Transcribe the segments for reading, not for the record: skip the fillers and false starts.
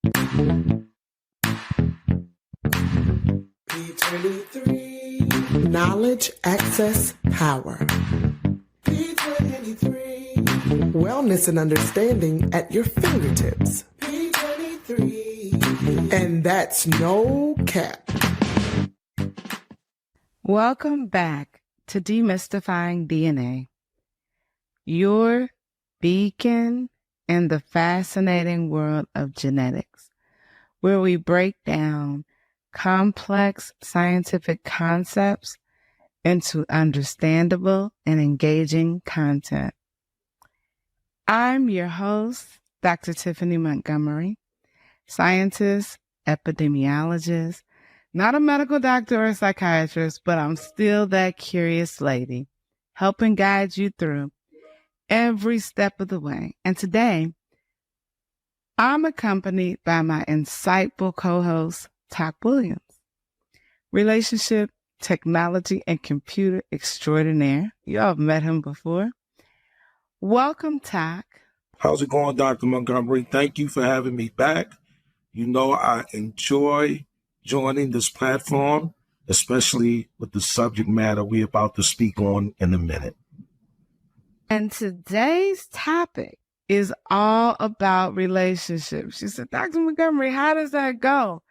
P23. Knowledge, access, power. P23. Wellness and understanding at your fingertips. P23. And that's no cap. Welcome back to Demystifying DNA, your beacon in the fascinating world of genetics, where we break down complex scientific concepts into understandable and engaging content. I'm your host, Dr. Tiffany Montgomery, scientist, epidemiologist, not a medical doctor or a psychiatrist, but I'm still that curious lady, helping guide you through every step of the way. And today, I'm accompanied by my insightful co-host, Tac Williams, relationship, technology, and computer extraordinaire. You all have met him before. Welcome, Tac. How's it going, Dr. Montgomery? Thank you for having me back. You know, I enjoy joining this platform, especially with the subject matter we're about to speak on in a minute. And today's topic is all about relationships. She said, Dr. Montgomery, how does that go?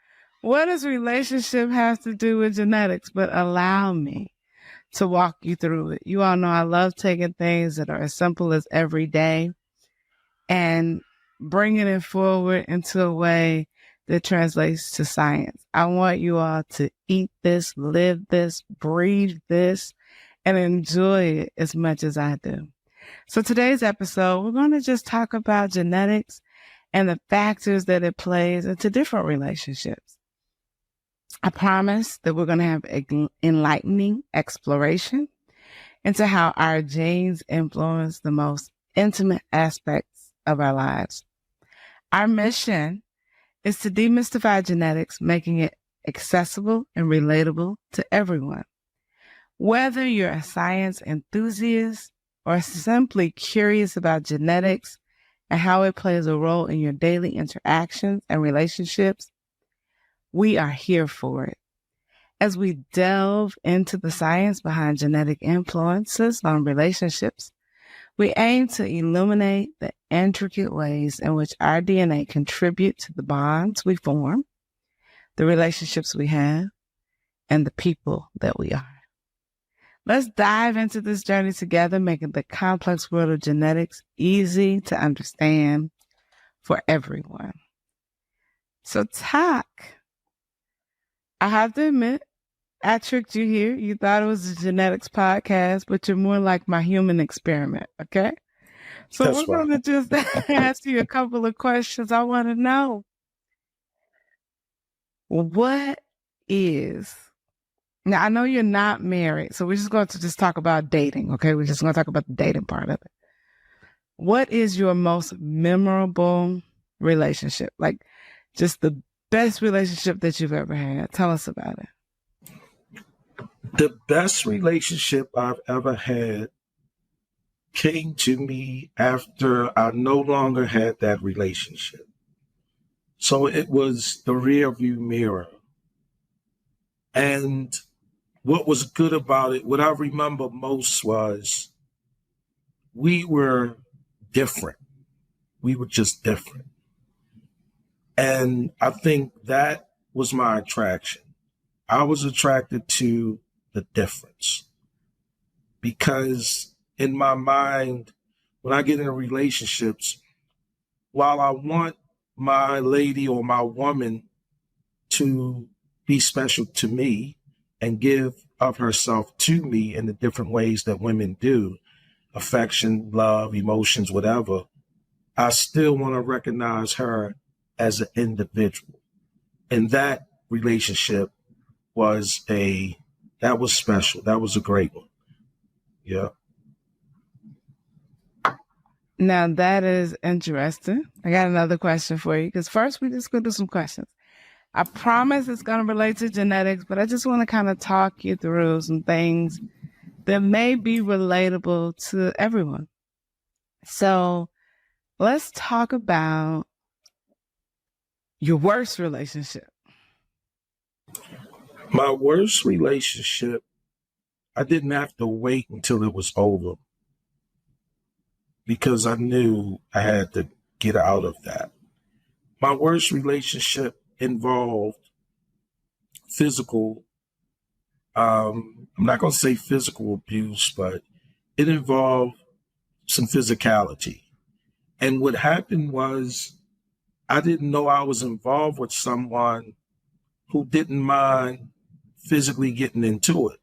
What does relationship have to do with genetics? But allow me to walk you through it. You all know I love taking things that are as simple as every day and bringing it forward into a way that translates to science. I want you all to eat this, live this, breathe this, and enjoy it as much as I do. So today's episode, we're going to just talk about genetics and the factors that it plays into different relationships. I promise that we're going to have an enlightening exploration into how our genes influence the most intimate aspects of our lives. Our mission is to demystify genetics, making it accessible and relatable to everyone. Whether you're a science enthusiast or simply curious about genetics and how it plays a role in your daily interactions and relationships, we are here for it. As we delve into the science behind genetic influences on relationships, we aim to illuminate the intricate ways in which our DNA contribute to the bonds we form, the relationships we have, and the people that we are. Let's dive into this journey together, making the complex world of genetics easy to understand for everyone. So, Tac, I have to admit, I tricked you here. You thought it was a genetics podcast, but you're more like my human experiment, okay? So That's we're going to just ask you a couple of questions. I want to know, what is... Now, I know you're not married, so we're just going to just talk about dating, okay? We're just going to talk about the dating part of it. What is your most memorable relationship? Like, just the best relationship that you've ever had. Tell us about it. The best relationship I've ever had came to me after I no longer had that relationship. So it was the rear view mirror. And what was good about it, what I remember most was we were different. We were just different. And I think that was my attraction. I was attracted to the difference because in my mind, when I get into relationships, while I want my lady or my woman to be special to me and give of herself to me in the different ways that women do, affection, love, emotions, whatever, I still want to recognize her as an individual. And that relationship was that was special. That was a great one. Yeah. Now that is interesting. I got another question for you, because first we just go do some questions. I promise it's going to relate to genetics, but I just want to kind of talk you through some things that may be relatable to everyone. So let's talk about Your worst relationship. My worst relationship, I didn't have to wait until it was over because I knew I had to get out of that. My worst relationship involved physical, I'm not going to say physical abuse, but it involved some physicality. And what happened was I didn't know I was involved with someone who didn't mind physically getting into it.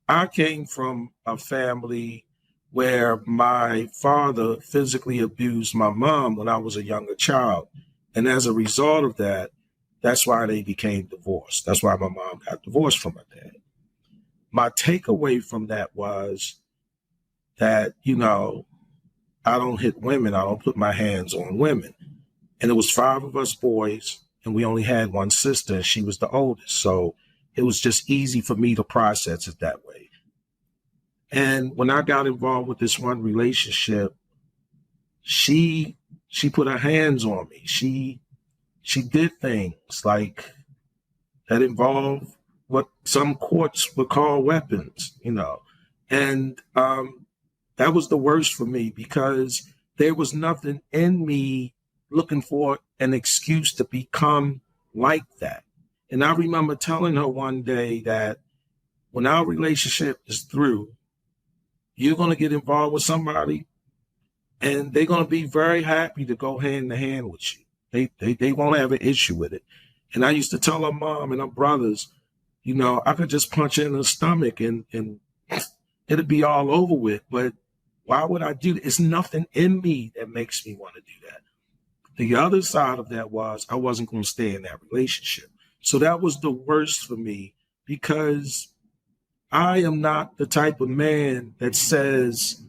I came from a family where my father physically abused my mom when I was a younger child. And as a result of that, that's why they became divorced. That's why my mom got divorced from her dad. My takeaway from that was that, I don't hit women. I don't put my hands on women. And it was 5 of us boys, and we only had one sister, and she was the oldest. So it was just easy for me to process it that way. And when I got involved with this one relationship, she put her hands on me. She did things like that involved what some courts would call weapons, and that was the worst for me because there was nothing in me looking for an excuse to become like that. And I remember telling her one day that when our relationship is through, you're going to get involved with somebody and they're going to be very happy to go hand in hand with you. They won't have an issue with it. And I used to tell her mom and her brothers, I could just punch her in the stomach and it'd be all over with. But why would I do that? It's nothing in me that makes me want to do that. The other side of that was I wasn't going to stay in that relationship. So that was the worst for me because I am not the type of man that says,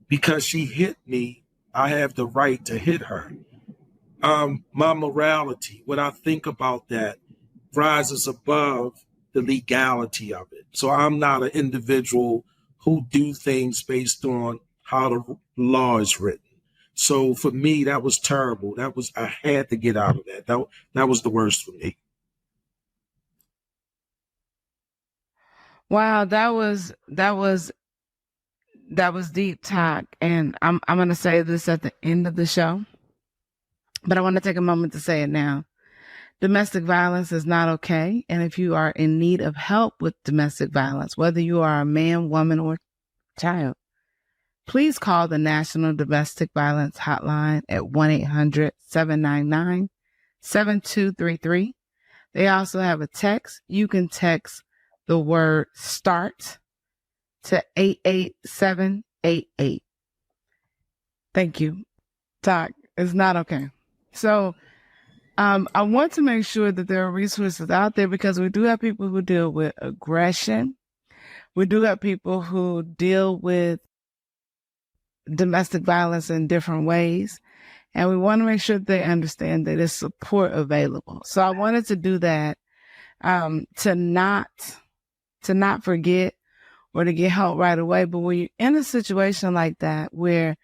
because she hit me, I have the right to hit her. My morality, what I think about that, rises above the legality of it. So I'm not an individual who do things based on how the law is written. So for me, that was terrible. I had to get out of that. That was the worst for me. Wow, that was deep talk. And I'm going to say this at the end of the show, but I want to take a moment to say it now. Domestic violence is not okay. And if you are in need of help with domestic violence, whether you are a man, woman, or child, please call the National Domestic Violence Hotline at 1-800-799-7233. They also have a text. You can text the word START to 88788. Thank you. Tac, it's not okay. So I want to make sure that there are resources out there because we do have people who deal with aggression. We do have people who deal with domestic violence in different ways. And we want to make sure they understand that there's support available. So I wanted to do that to not forget or to get help right away. But when you're in a situation like that, where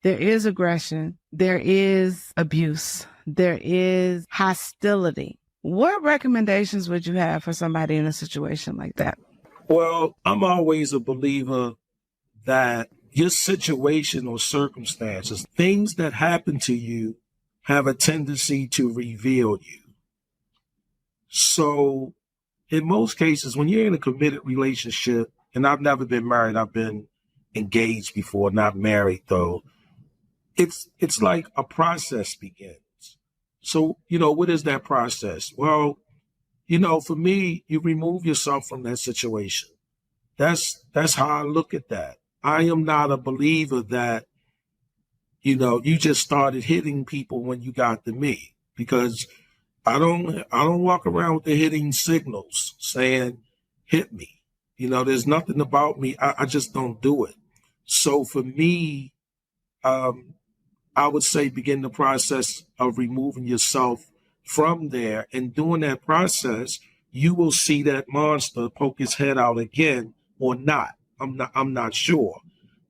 there is aggression, there is abuse, there is hostility, what recommendations would you have for somebody in a situation like that? Well, I'm always a believer that your situation or circumstances, things that happen to you, have a tendency to reveal you. So in most cases, when you're in a committed relationship, and I've never been married, I've been engaged before, not married though, it's like a process begins. So, what is that process? Well, for me, you remove yourself from that situation. That's how I look at that. I am not a believer that, you just started hitting people when you got to me, because I don't walk around with the hitting signals saying, hit me. There's nothing about me. I just don't do it. So for me, I would say begin the process of removing yourself from there. And during that process, you will see that monster poke his head out again or not. I'm not sure.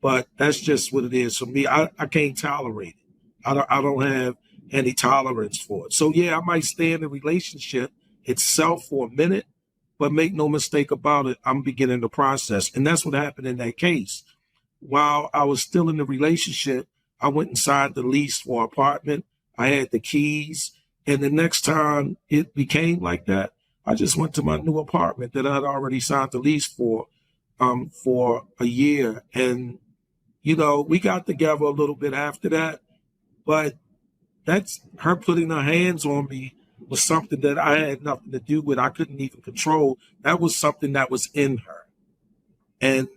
But that's just what it is for me. I can't tolerate it. I don't have any tolerance for it. So yeah, I might stay in the relationship itself for a minute, but make no mistake about it, I'm beginning the process. And that's what happened in that case. While I was still in the relationship, I went and signed the lease for an apartment. I had the keys. And the next time it became like that, I just went to my new apartment that I'd already signed the lease for a year. And, you know, we got together a little bit after that, but that's her putting her hands on me was something that I had nothing to do with. I couldn't even control. That was something that was in her. And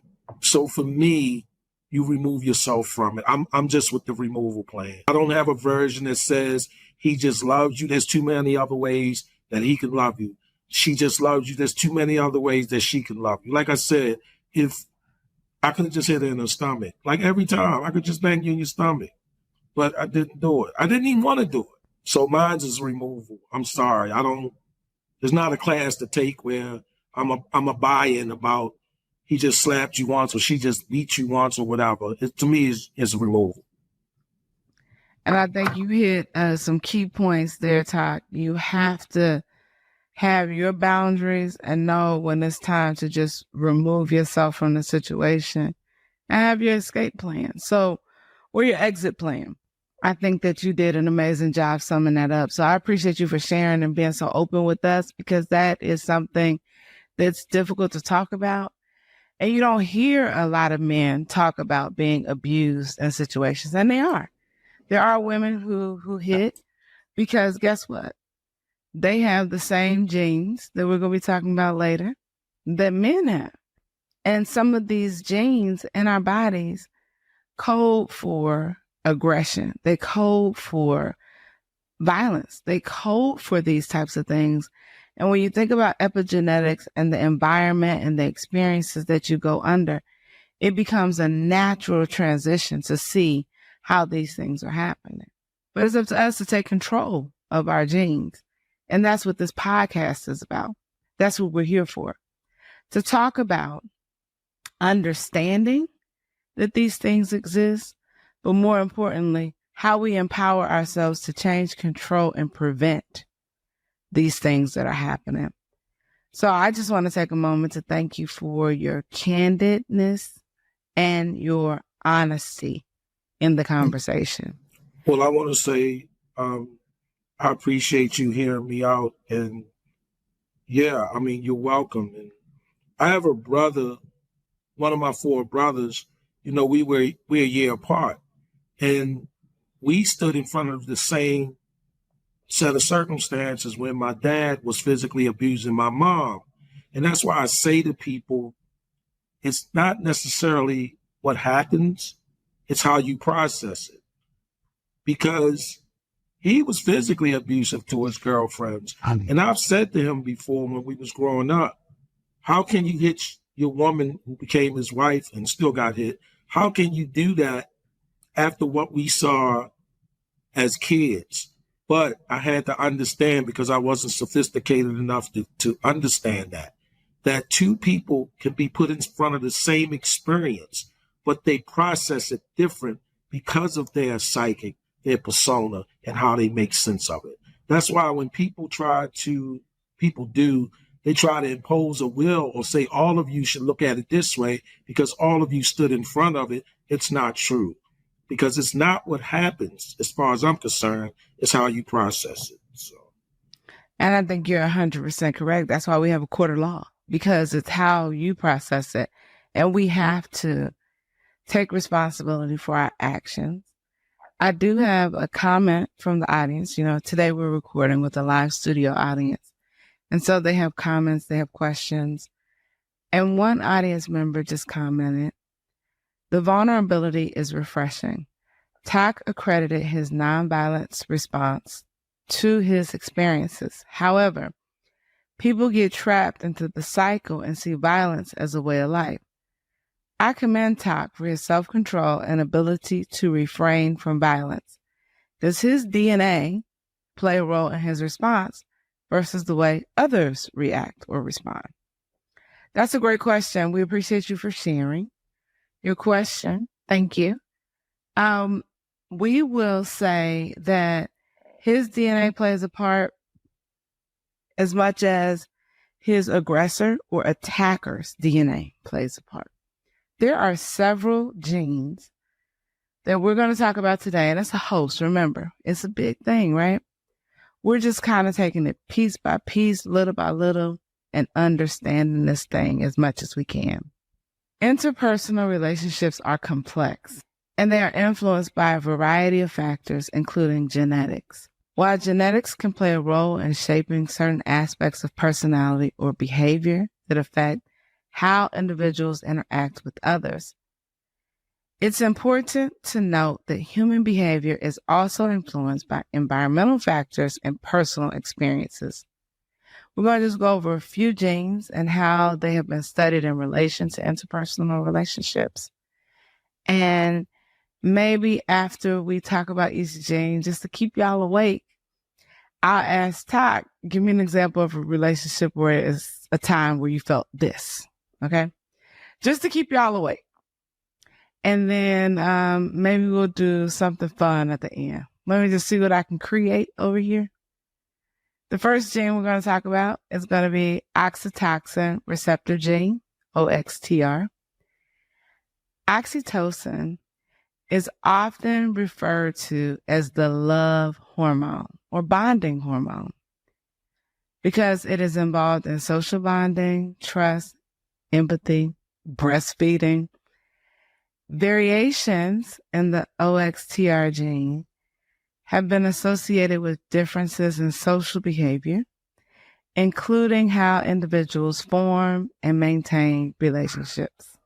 so for me, you remove yourself from it. I'm just with the removal plan. I don't have a version that says he just loves you. There's too many other ways that he can love you. She just loves you. There's too many other ways that she can love you. Like I said, if I could have just hit her in her stomach, like every time I could just bang you in your stomach, but I didn't do it. I didn't even want to do it. So mine's is removal. I'm sorry. There's not a class to take where I'm a buy-in about he just slapped you once or she just beat you once or whatever. To me, it's a removal. And I think you hit some key points there, Tac. You have to have your boundaries and know when it's time to just remove yourself from the situation and have your escape plan. So, or your exit plan. I think that you did an amazing job summing that up. So I appreciate you for sharing and being so open with us, because that is something that's difficult to talk about. And you don't hear a lot of men talk about being abused in situations, and they are. There are women who hit because guess what? They have the same genes that we're going to be talking about later that men have. And some of these genes in our bodies code for aggression. They code for violence. They code for these types of things. And when you think about epigenetics and the environment and the experiences that you go under, it becomes a natural transition to see how these things are happening. But it's up to us to take control of our genes. And that's what this podcast is about. That's what we're here for. To talk about understanding that these things exist, but more importantly, how we empower ourselves to change, control, and prevent these things that are happening. So I just want to take a moment to thank you for your candidness and your honesty in the conversation. Well, I want to say I appreciate you hearing me out. And yeah, I mean, you're welcome. And I have a brother, one of my 4 brothers, you know, we're a year apart. And we stood in front of the same set of circumstances when my dad was physically abusing my mom. And that's why I say to people, it's not necessarily what happens, it's how you process it. Because he was physically abusive to his girlfriends. And I've said to him before when we was growing up, how can you hit your woman who became his wife and still got hit? How can you do that after what we saw as kids? But I had to understand, because I wasn't sophisticated enough to understand that 2 people can be put in front of the same experience, but they process it different because of their psychic, their persona, and how they make sense of it. That's why when people they try to impose a will or say all of you should look at it this way because all of you stood in front of it. It's not true, because it's not what happens. As far as I'm concerned, it's how you process it. So, and I think you're 100% correct. That's why we have a court of law, because it's how you process it. And we have to take responsibility for our actions. I do have a comment from the audience. You know, today we're recording with a live studio audience. And so they have comments, they have questions. And one audience member just commented, "The vulnerability is refreshing. Tac accredited his nonviolence response to his experiences. However, people get trapped into the cycle and see violence as a way of life. I commend Tac for his self-control and ability to refrain from violence. Does his DNA play a role in his response versus the way others react or respond?" That's a great question. We appreciate you for sharing your question. Thank you. We will say that his DNA plays a part as much as his aggressor or attacker's DNA plays a part. There are several genes that we're going to talk about today, and it's a host. Remember, it's a big thing, right? We're just kind of taking it piece by piece, little by little, and understanding this thing as much as we can. Interpersonal relationships are complex, and they are influenced by a variety of factors, including genetics. While genetics can play a role in shaping certain aspects of personality or behavior that affect how individuals interact with others, it's important to note that human behavior is also influenced by environmental factors and personal experiences. We're going to just go over a few genes and how they have been studied in relation to interpersonal relationships. And maybe after we talk about each gene, just to keep y'all awake, I'll ask Tac, give me an example of a relationship where it's a time where you felt this, okay? Just to keep y'all awake. And then maybe we'll do something fun at the end. Let me just see what I can create over here. The first gene we're going to talk about is going to be oxytocin receptor gene, OXTR. Oxytocin is often referred to as the love hormone or bonding hormone because it is involved in social bonding, trust, empathy, breastfeeding. Variations in the OXTR gene have been associated with differences in social behavior, including how individuals form and maintain relationships.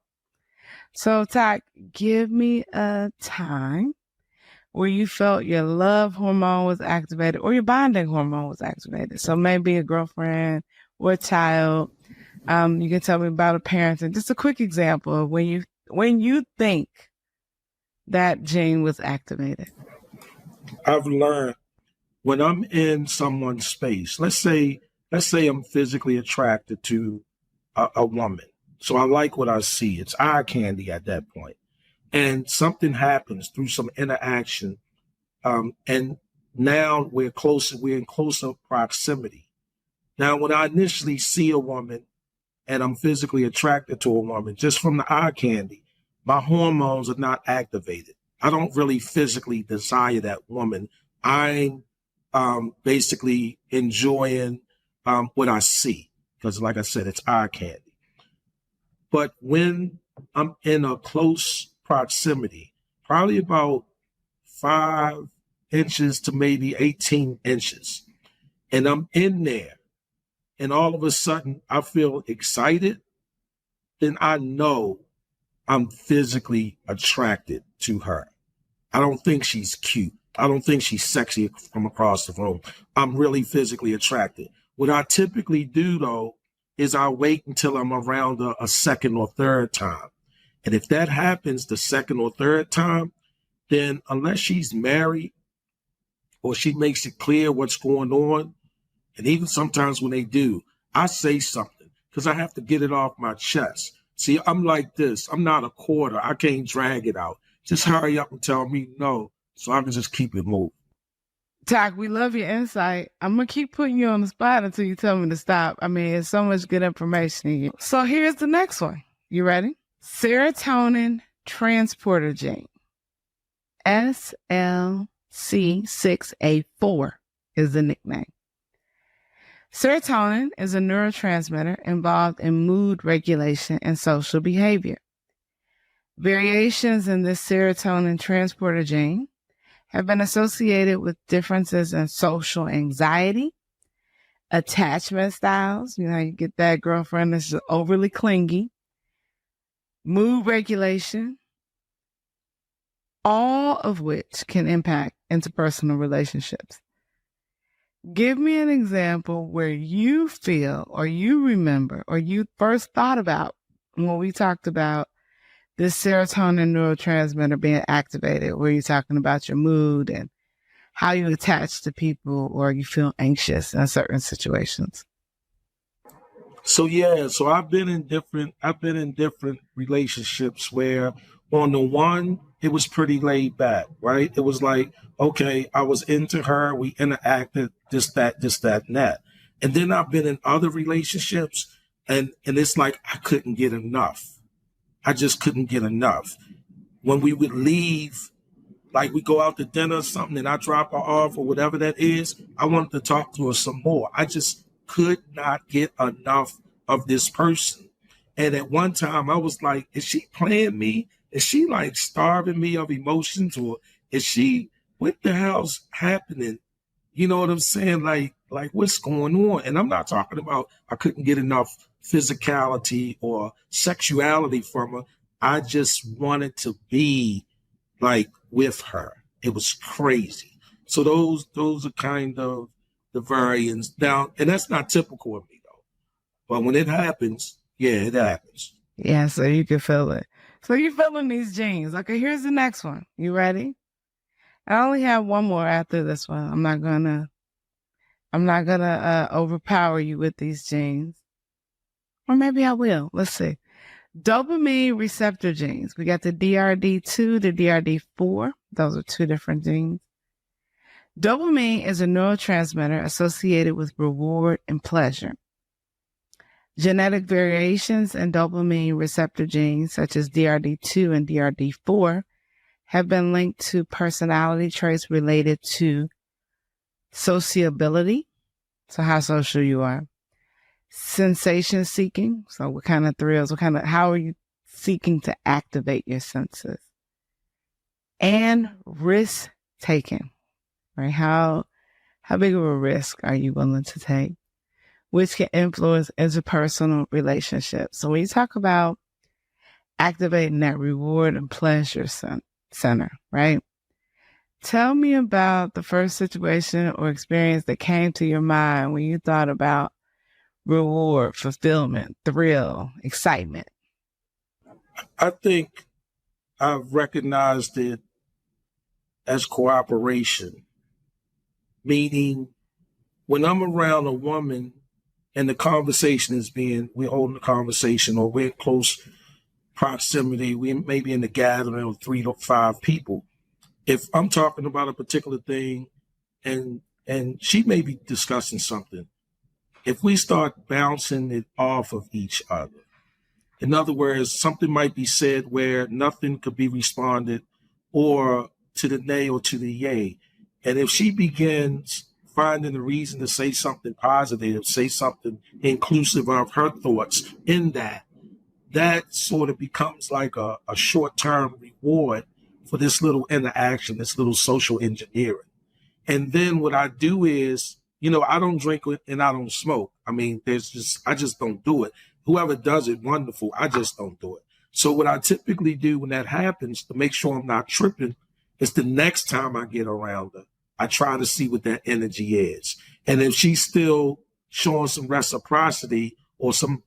So, Tac, give me a time where you felt your love hormone was activated or your bonding hormone was activated. So maybe a girlfriend or a child. You can tell me about a parent. And just a quick example of when you think that gene was activated. I've learned when I'm in someone's space, let's say I'm physically attracted to a woman. So I like what I see. It's eye candy at that point. And something happens through some interaction. And now we're in closer proximity. Now, when I initially see a woman and I'm physically attracted to a woman, just from the eye candy, my hormones are not activated. I don't really physically desire that woman. I'm basically enjoying what I see because, like I said, it's eye candy. But when I'm in a close proximity, probably about 5 inches to maybe 18 inches, and I'm in there, and all of a sudden I feel excited, then I know I'm physically attracted to her. I don't think she's cute. I don't think she's sexy from across the room. I'm really physically attracted. What I typically do, though, is I wait until I'm around a second or third time. And if that happens the second or third time, then unless she's married or she makes it clear what's going on, and even sometimes when they do, I say something because I have to get it off my chest. See, I'm like this. I'm not a quarter. I can't drag it out. Just hurry up and tell me no so I can just keep it moving. Tac, we love your insight. I'm going to keep putting you on the spot until you tell me to stop. I mean, it's so much good information in you. So here's the next one. You ready? Serotonin transporter gene. SLC6A4 is the nickname. Serotonin is a neurotransmitter involved in mood regulation and social behavior. Variations in this serotonin transporter gene have been associated with differences in social anxiety, attachment styles, you get that girlfriend that's just overly clingy, mood regulation, all of which can impact interpersonal relationships. Give me an example where you feel or you remember or you first thought about when we talked about this serotonin neurotransmitter being activated, where you're talking about your mood and how you attach to people or you feel anxious in certain situations. So I've been in different relationships where on the one, it was pretty laid back, right? It was like, okay, I was into her, we interacted, this, that, and that. And then I've been in other relationships, and it's like I couldn't get enough. I just couldn't get enough. When we would leave, like we go out to dinner or something, and I drop her off or whatever that is, I wanted to talk to her some more. I just could not get enough of this person. And at one time, I was like, is she playing me? Is she like starving me of emotions? Or is she, what the hell's happening? You know what I'm saying? Like what's going on? And I'm not talking about I couldn't get enough physicality or sexuality from her. I just wanted to be like with her. It was crazy. So those are kind of the variants down, and that's not typical of me though. But when it happens, yeah, it happens. Yeah, so you can feel it. So you're feeling these genes. Okay, here's the next one. You ready? I only have one more after this one. I'm not gonna overpower you with these genes. Or maybe I will. Let's see. Dopamine receptor genes. We got the DRD2, the DRD4. Those are two different genes. Dopamine is a neurotransmitter associated with reward and pleasure. Genetic variations in dopamine receptor genes, such as DRD2 and DRD4, have been linked to personality traits related to sociability, so how social you are, sensation seeking, so what kind of thrills, how are you seeking to activate your senses, and risk taking, right? How big of a risk are you willing to take, which can influence interpersonal relationships. So when you talk about activating that reward and pleasure center, right? Tell me about the first situation or experience that came to your mind when you thought about reward, fulfillment, thrill, excitement. I think I've recognized it as cooperation, meaning when I'm around a woman and the conversation is we're holding a conversation or we're in close proximity, we may be in the gathering of 3 to 5 people. If I'm talking about a particular thing and she may be discussing something, if we start bouncing it off of each other, in other words, something might be said where nothing could be responded or to the nay or to the yay. And if she begins finding a reason to say something positive, say something inclusive of her thoughts in that sort of becomes like a short-term reward for this little interaction, this little social engineering. And then what I do is, I don't drink and I don't smoke. I mean, I just don't do it. Whoever does it, wonderful. I just don't do it. So what I typically do when that happens to make sure I'm not tripping is the next time I get around her, I try to see what that energy is. And if she's still showing some reciprocity or some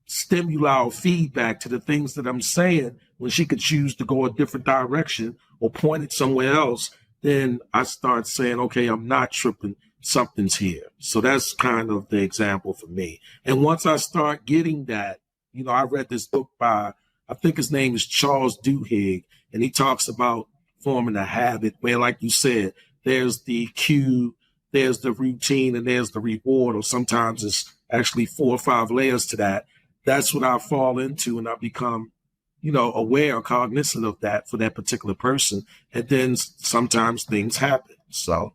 stimuli or feedback to the things that I'm saying, when she could choose to go a different direction or point it somewhere else, then I start saying, okay, I'm not tripping, something's here. So that's kind of the example for me. And once I start getting that, I read this book by, I think his name is Charles Duhigg, and he talks about forming a habit where, like you said, there's the cue, there's the routine, and there's the reward, or sometimes it's actually 4 or 5 layers to that. That's what I fall into, and I become, aware or cognizant of that for that particular person. And then sometimes things happen. So,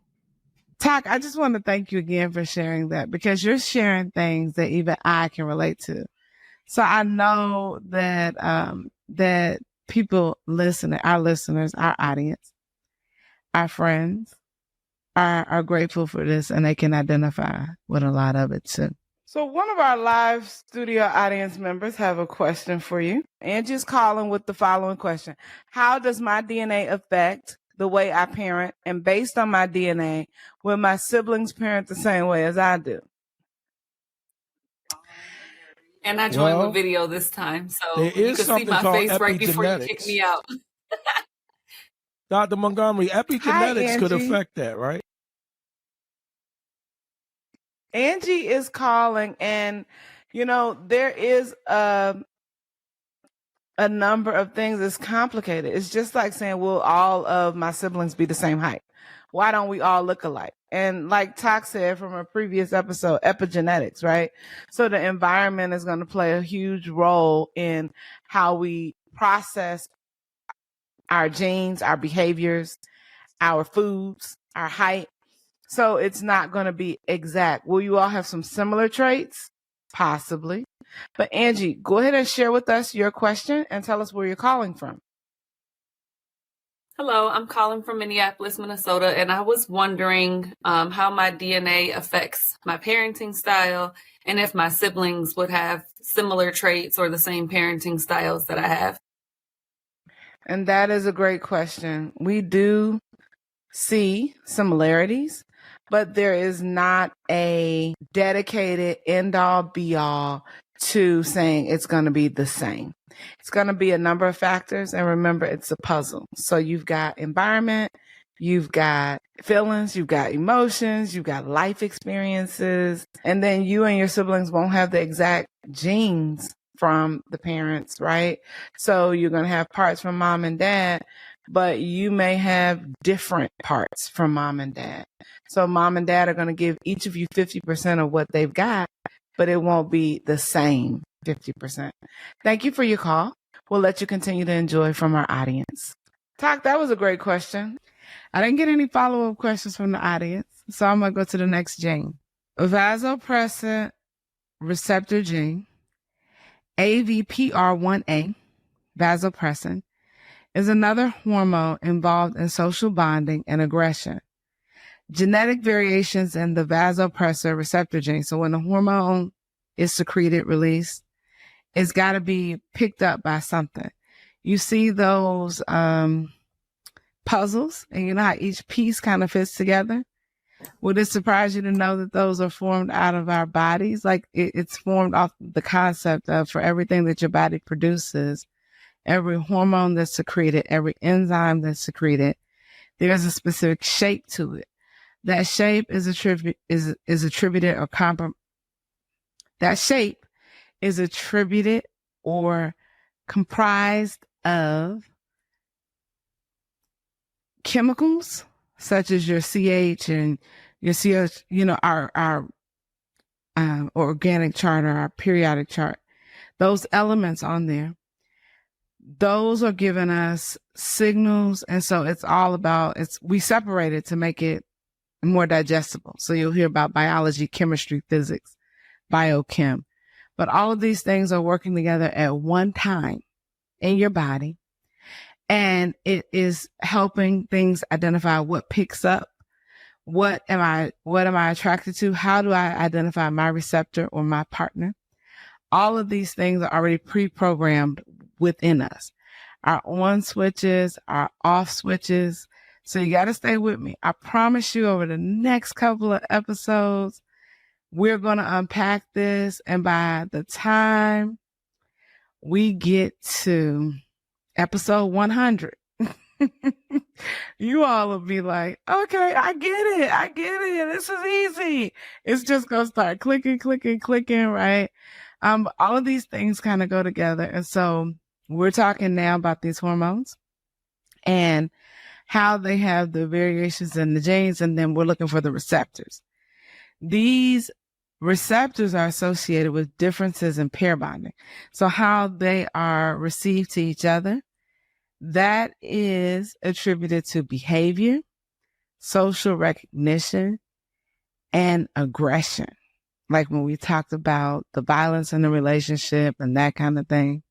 Tac, I just want to thank you again for sharing that, because you're sharing things that even I can relate to. So I know that that people listening, our listeners, our audience, our friends are grateful for this, and they can identify with a lot of it too. So one of our live studio audience members have a question for you. Angie's calling with the following question. How does my DNA affect the way I parent? And based on my DNA, will my siblings parent the same way as I do? And I joined with video this time, so there you is can see something my called face right before you kick epigenetics. me out. Dr. Montgomery, epigenetics could affect that, right? Angie is calling, and there is a number of things. It's complicated. It's just like saying, will all of my siblings be the same height? Why don't we all look alike? And like Tac said from a previous episode, epigenetics, right? So the environment is going to play a huge role in how we process our genes, our behaviors, our foods, our height. So it's not going to be exact. Will you all have some similar traits? Possibly. But Angie, go ahead and share with us your question and tell us where you're calling from. Hello, I'm calling from Minneapolis, Minnesota, and I was wondering how my DNA affects my parenting style and if my siblings would have similar traits or the same parenting styles that I have. And that is a great question. We do see similarities, but there is not a dedicated end-all be-all to saying it's going to be the same. It's going to be a number of factors. And remember, it's a puzzle. So you've got environment, you've got feelings, you've got emotions, you've got life experiences. And then you and your siblings won't have the exact genes from the parents, right? So you're going to have parts from mom and dad, but you may have different parts from mom and dad. So mom and dad are going to give each of you 50% of what they've got, but it won't be the same 50%. Thank you for your call. We'll let you continue to enjoy from our audience. Tac, that was a great question. I didn't get any follow-up questions from the audience, so I'm going to go to the next gene. Vasopressin receptor gene, AVPR1A, vasopressin, is another hormone involved in social bonding and aggression. Genetic variations in the vasopressin receptor gene. So when the hormone is secreted, released, it's got to be picked up by something. You see those puzzles, and you know how each piece kind of fits together? Would it surprise you to know that those are formed out of our bodies? Like it's formed off the concept of, for everything that your body produces, every hormone that's secreted, every enzyme that's secreted, there's a specific shape to it. That shape is attributed or comprised of chemicals such as your CH and your CH, our organic chart or our periodic chart. Those elements on there, those are giving us signals. And so it's all about, we separate it to make it more digestible. So you'll hear about biology, chemistry, physics, biochem. But all of these things are working together at one time in your body. And it is helping things identify what picks up. What am I attracted to? How do I identify my receptor or my partner? All of these things are already pre-programmed within us. Our on switches, our off switches. So you got to stay with me. I promise you over the next couple of episodes, we're going to unpack this. And by the time we get to episode 100, you all will be like, okay, I get it. This is easy. It's just going to start clicking, right? All of these things kind of go together. And so we're talking now about these hormones and how they have the variations in the genes. And then we're looking for the receptors. These receptors are associated with differences in pair bonding. So how they are received to each other, that is attributed to behavior, social recognition, and aggression. Like when we talked about the violence in the relationship and that kind of thing,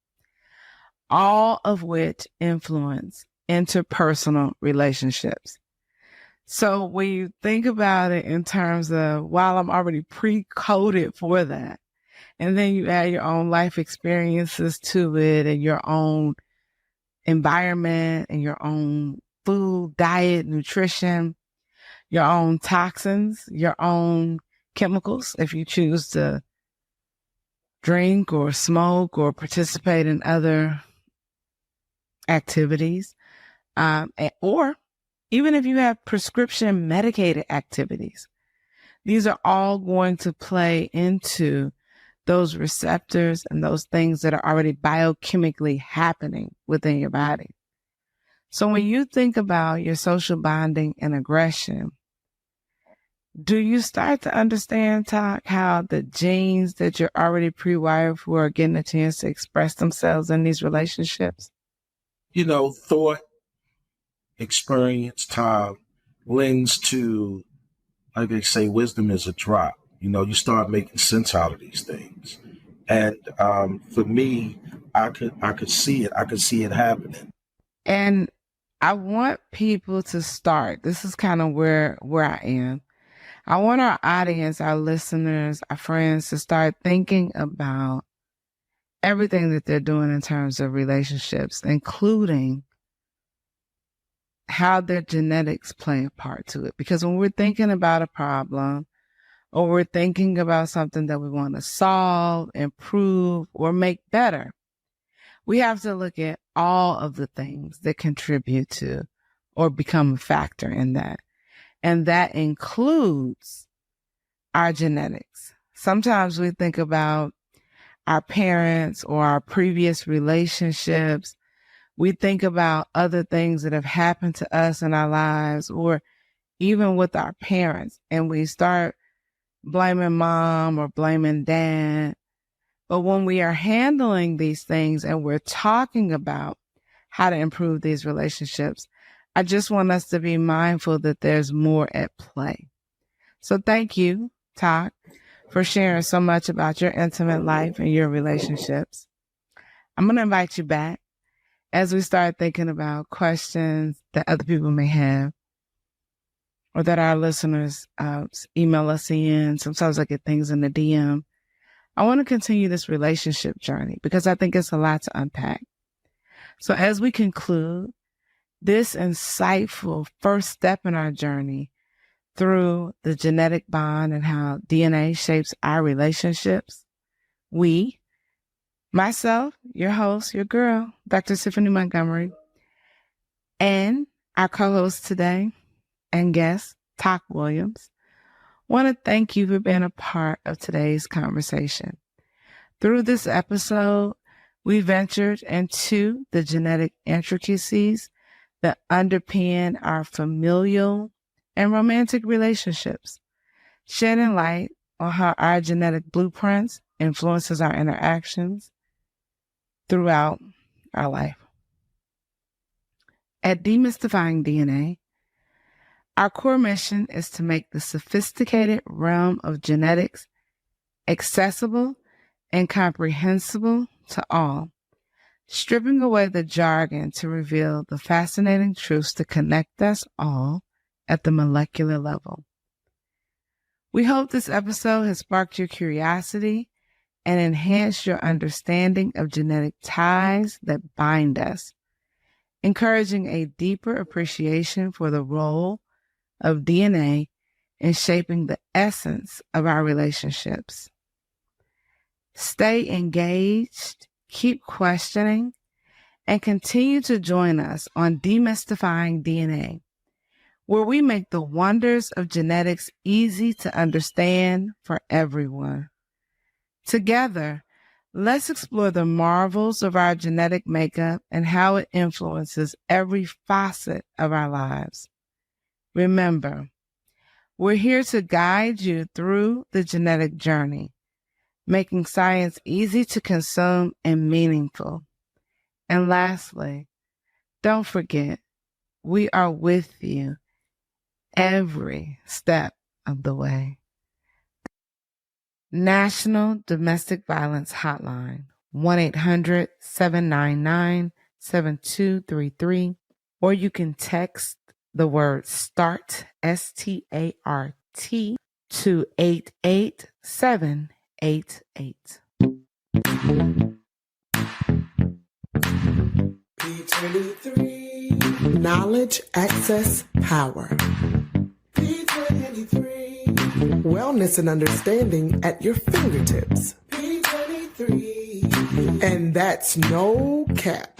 all of which influence interpersonal relationships. So when you think about it in terms of, while I'm already pre-coded for that, and then you add your own life experiences to it and your own environment and your own food, diet, nutrition, your own toxins, your own chemicals, if you choose to drink or smoke or participate in other activities, or even if you have prescription medicated activities, these are all going to play into those receptors and those things that are already biochemically happening within your body. So when you think about your social bonding and aggression, do you start to understand, Tac, how the genes that you're already pre-wired for are getting a chance to express themselves in these relationships? Thought, experience, time lends to, like they say, wisdom is a drop. You start making sense out of these things. And for me, I could see it. I could see it happening. And I want people to start. This is kind of where I am. I want our audience, our listeners, our friends to start thinking about everything that they're doing in terms of relationships, including how their genetics play a part to it. Because when we're thinking about a problem, or we're thinking about something that we want to solve, improve, or make better, we have to look at all of the things that contribute to or become a factor in that. And that includes our genetics. Sometimes we think about our parents or our previous relationships. We think about other things that have happened to us in our lives, or even with our parents, and we start blaming mom or blaming dad. But when we are handling these things and we're talking about how to improve these relationships, I just want us to be mindful that there's more at play. So thank you, Tac, for sharing so much about your intimate life and your relationships. I'm going to invite you back as we start thinking about questions that other people may have, or that our listeners email us in. Sometimes I get things in the DM. I want to continue this relationship journey because I think it's a lot to unpack. So as we conclude this insightful first step in our journey through the genetic bond and how DNA shapes our relationships, we, myself, your host, your girl, Dr. Tiffany Montgomery, and our co-host today and guest, Tac Williams, want to thank you for being a part of today's conversation. Through this episode, we ventured into the genetic intricacies that underpin our familial and romantic relationships, shedding light on how our genetic blueprints influences our interactions throughout our life. At Demystifying DNA, our core mission is to make the sophisticated realm of genetics accessible and comprehensible to all, stripping away the jargon to reveal the fascinating truths that connect us all at the molecular level. We hope this episode has sparked your curiosity and enhanced your understanding of genetic ties that bind us, encouraging a deeper appreciation for the role of DNA in shaping the essence of our relationships. Stay engaged, keep questioning, and continue to join us on Demystifying DNA, where we make the wonders of genetics easy to understand for everyone. Together, let's explore the marvels of our genetic makeup and how it influences every facet of our lives. Remember, we're here to guide you through the genetic journey, making science easy to consume and meaningful. And lastly, don't forget, we are with you every step of the way. National Domestic Violence Hotline, 1-800-799-7233, or you can text the word START, START, to 88788. P23. Knowledge, access, power. P23. Wellness and understanding at your fingertips. P23. And that's no cap.